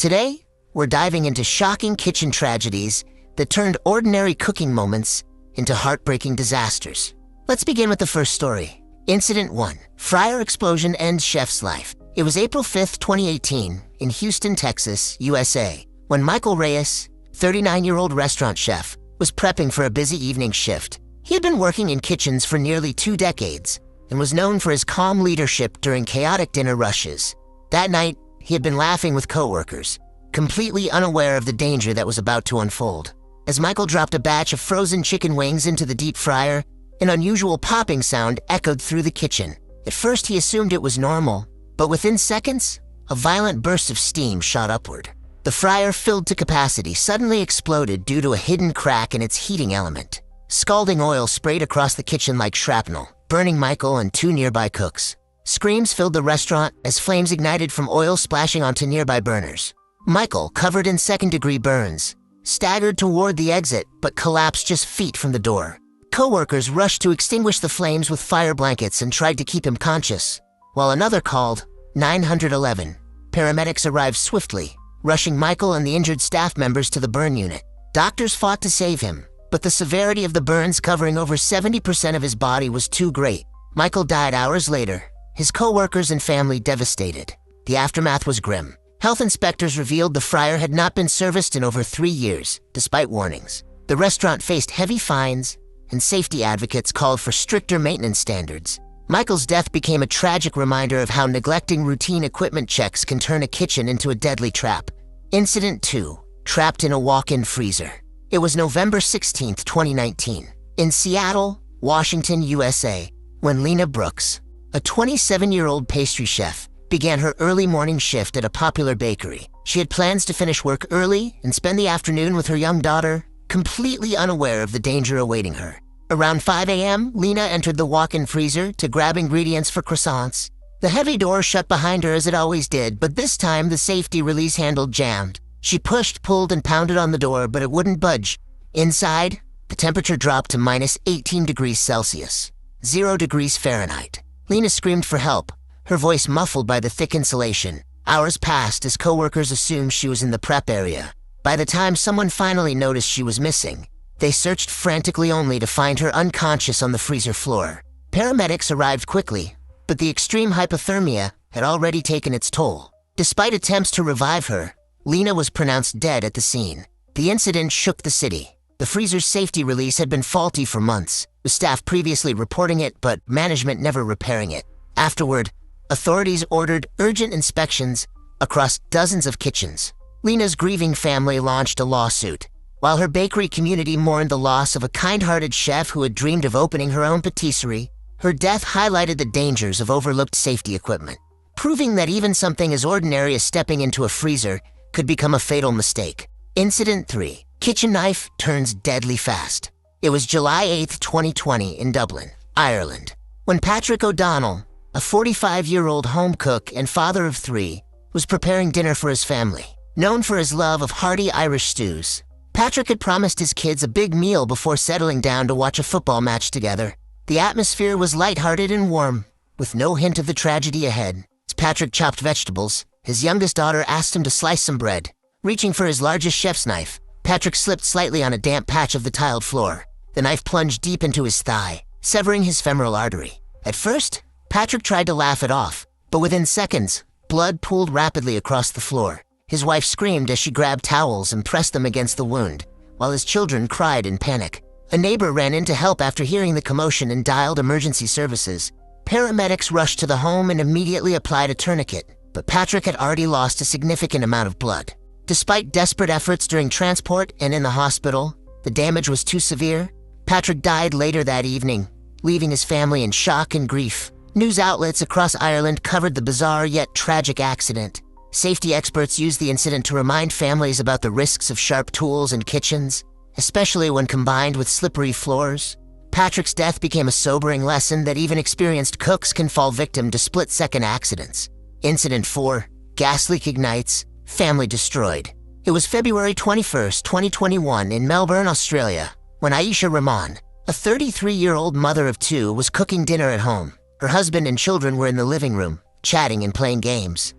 Today, we're diving into shocking kitchen tragedies that turned ordinary cooking moments into heartbreaking disasters. Let's begin with the first story. Incident 1. Fryer explosion ends chef's life. It was April 5, 2018, in Houston, Texas, USA, when Michael Reyes, 39-year-old restaurant chef, was prepping for a busy evening shift. He had been working in kitchens for nearly 2 decades and was known for his calm leadership during chaotic dinner rushes. That night, he had been laughing with coworkers, completely unaware of the danger that was about to unfold. As Michael dropped a batch of frozen chicken wings into the deep fryer, an unusual popping sound echoed through the kitchen. At first, he assumed it was normal, but within seconds, a violent burst of steam shot upward. The fryer, filled to capacity, suddenly exploded due to a hidden crack in its heating element. Scalding oil sprayed across the kitchen like shrapnel, burning Michael and 2 nearby cooks. Screams filled the restaurant as flames ignited from oil splashing onto nearby burners. Michael, covered in second-degree burns, staggered toward the exit but collapsed just feet from the door. Coworkers rushed to extinguish the flames with fire blankets and tried to keep him conscious, while another called 911. Paramedics arrived swiftly, rushing Michael and the injured staff members to the burn unit. Doctors fought to save him, but the severity of the burns covering over 70% of his body was too great. Michael died hours later, his co-workers and family devastated. The aftermath was grim. Health inspectors revealed the fryer had not been serviced in over 3 years, despite warnings. The restaurant faced heavy fines, and safety advocates called for stricter maintenance standards. Michael's death became a tragic reminder of how neglecting routine equipment checks can turn a kitchen into a deadly trap. Incident 2. Trapped in a walk-in freezer. It was November 16, 2019, in Seattle, Washington, USA, when Lena Brooks, a 27-year-old pastry chef, began her early morning shift at a popular bakery. She had plans to finish work early and spend the afternoon with her young daughter, completely unaware of the danger awaiting her. Around 5 a.m., Lena entered the walk-in freezer to grab ingredients for croissants. The heavy door shut behind her as it always did, but this time the safety release handle jammed. She pushed, pulled, and pounded on the door, but it wouldn't budge. Inside, the temperature dropped to minus 18 degrees Celsius, 0 degrees Fahrenheit. Lena screamed for help, her voice muffled by the thick insulation. Hours passed as coworkers assumed she was in the prep area. By the time someone finally noticed she was missing, they searched frantically only to find her unconscious on the freezer floor. Paramedics arrived quickly, but the extreme hypothermia had already taken its toll. Despite attempts to revive her, Lena was pronounced dead at the scene. The incident shook the city. The freezer's safety release had been faulty for months, with staff previously reporting it but management never repairing it. Afterward, authorities ordered urgent inspections across dozens of kitchens. Lena's grieving family launched a lawsuit, while her bakery community mourned the loss of a kind-hearted chef who had dreamed of opening her own patisserie. Her death highlighted the dangers of overlooked safety equipment, proving that even something as ordinary as stepping into a freezer could become a fatal mistake. Incident 3. Kitchen knife turns deadly fast. It was July 8, 2020 in Dublin, Ireland, when Patrick O'Donnell, a 45-year-old home cook and father of 3, was preparing dinner for his family. Known for his love of hearty Irish stews, Patrick had promised his kids a big meal before settling down to watch a football match together. The atmosphere was lighthearted and warm, with no hint of the tragedy ahead. As Patrick chopped vegetables, his youngest daughter asked him to slice some bread. Reaching for his largest chef's knife, Patrick slipped slightly on a damp patch of the tiled floor. The knife plunged deep into his thigh, severing his femoral artery. At first, Patrick tried to laugh it off, but within seconds, blood pooled rapidly across the floor. His wife screamed as she grabbed towels and pressed them against the wound, while his children cried in panic. A neighbor ran in to help after hearing the commotion and dialed emergency services. Paramedics rushed to the home and immediately applied a tourniquet, but Patrick had already lost a significant amount of blood. Despite desperate efforts during transport and in the hospital, the damage was too severe. Patrick died later that evening, leaving his family in shock and grief. News outlets across Ireland covered the bizarre yet tragic accident. Safety experts used the incident to remind families about the risks of sharp tools in kitchens, especially when combined with slippery floors. Patrick's death became a sobering lesson that even experienced cooks can fall victim to split-second accidents. Incident 4. Gas leak ignites, family destroyed. It was February 21, 2021 in Melbourne, Australia, when Aisha Rahman, a 33-year-old mother of 2, was cooking dinner at home. Her husband and children were in the living room, chatting and playing games.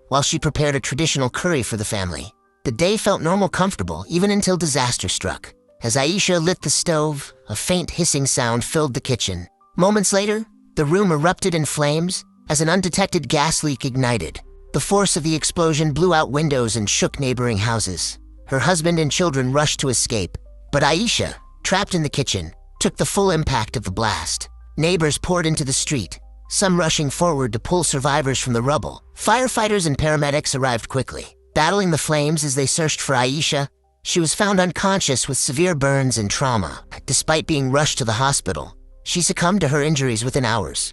while she prepared a traditional curry for the family. The day felt normal, comfortable, even until disaster struck. As Aisha lit the stove, a faint hissing sound filled the kitchen. Moments later, the room erupted in flames as an undetected gas leak ignited. The force of the explosion blew out windows and shook neighboring houses. Her husband and children rushed to escape, but Aisha, trapped in the kitchen, took the full impact of the blast. Neighbors poured into the street, some rushing forward to pull survivors from the rubble. Firefighters and paramedics arrived quickly, battling the flames as they searched for Aisha. She was found unconscious with severe burns and trauma. Despite being rushed to the hospital, she succumbed to her injuries within hours.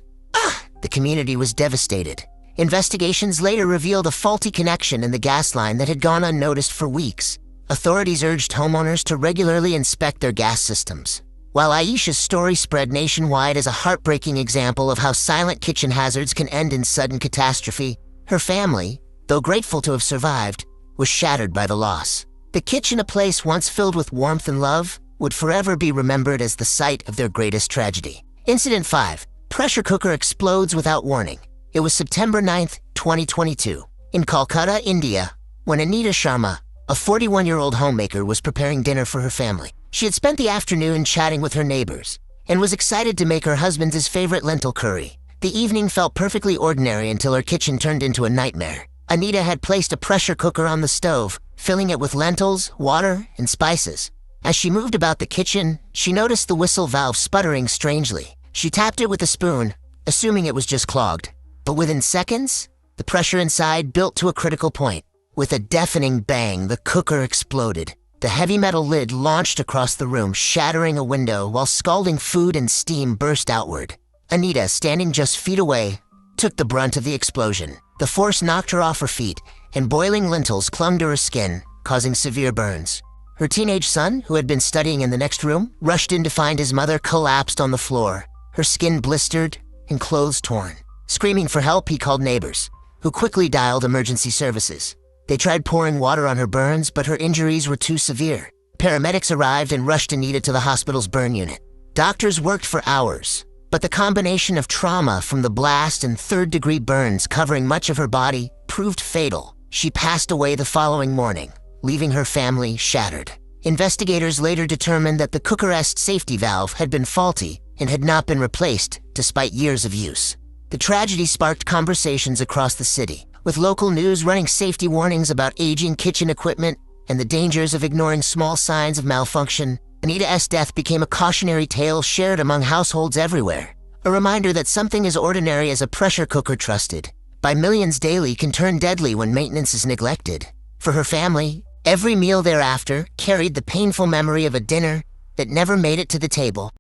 The community was devastated. Investigations later revealed a faulty connection in the gas line that had gone unnoticed for weeks. Authorities urged homeowners to regularly inspect their gas systems. While Aisha's story spread nationwide as a heartbreaking example of how silent kitchen hazards can end in sudden catastrophe, her family, though grateful to have survived, was shattered by the loss. The kitchen, a place once filled with warmth and love, would forever be remembered as the site of their greatest tragedy. Incident 5. Pressure cooker explodes without warning. It was September 9, 2022, in Kolkata, India, when Anita Sharma, a 41-year-old homemaker, was preparing dinner for her family. She had spent the afternoon chatting with her neighbors and was excited to make her husband his favorite lentil curry. The evening felt perfectly ordinary until her kitchen turned into a nightmare. Anita had placed a pressure cooker on the stove, filling it with lentils, water, and spices. As she moved about the kitchen, she noticed the whistle valve sputtering strangely. She tapped it with a spoon, assuming it was just clogged. But within seconds, the pressure inside built to a critical point. With a deafening bang, the cooker exploded. The heavy metal lid launched across the room, shattering a window while scalding food and steam burst outward. Anita, standing just feet away, took the brunt of the explosion. The force knocked her off her feet, and boiling lentils clung to her skin, causing severe burns. Her teenage son, who had been studying in the next room, rushed in to find his mother collapsed on the floor, her skin blistered and clothes torn. Screaming for help, he called neighbors, who quickly dialed emergency services. They tried pouring water on her burns, but her injuries were too severe. Paramedics arrived and rushed Anita to the hospital's burn unit. Doctors worked for hours, but the combination of trauma from the blast and third-degree burns covering much of her body proved fatal. She passed away the following morning, leaving her family shattered. Investigators later determined that the cooker's safety valve had been faulty and had not been replaced despite years of use. The tragedy sparked conversations across the city, with local news running safety warnings about aging kitchen equipment and the dangers of ignoring small signs of malfunction. Anita's death became a cautionary tale shared among households everywhere, a reminder that something as ordinary as a pressure cooker trusted by millions daily can turn deadly when maintenance is neglected. For her family, every meal thereafter carried the painful memory of a dinner that never made it to the table.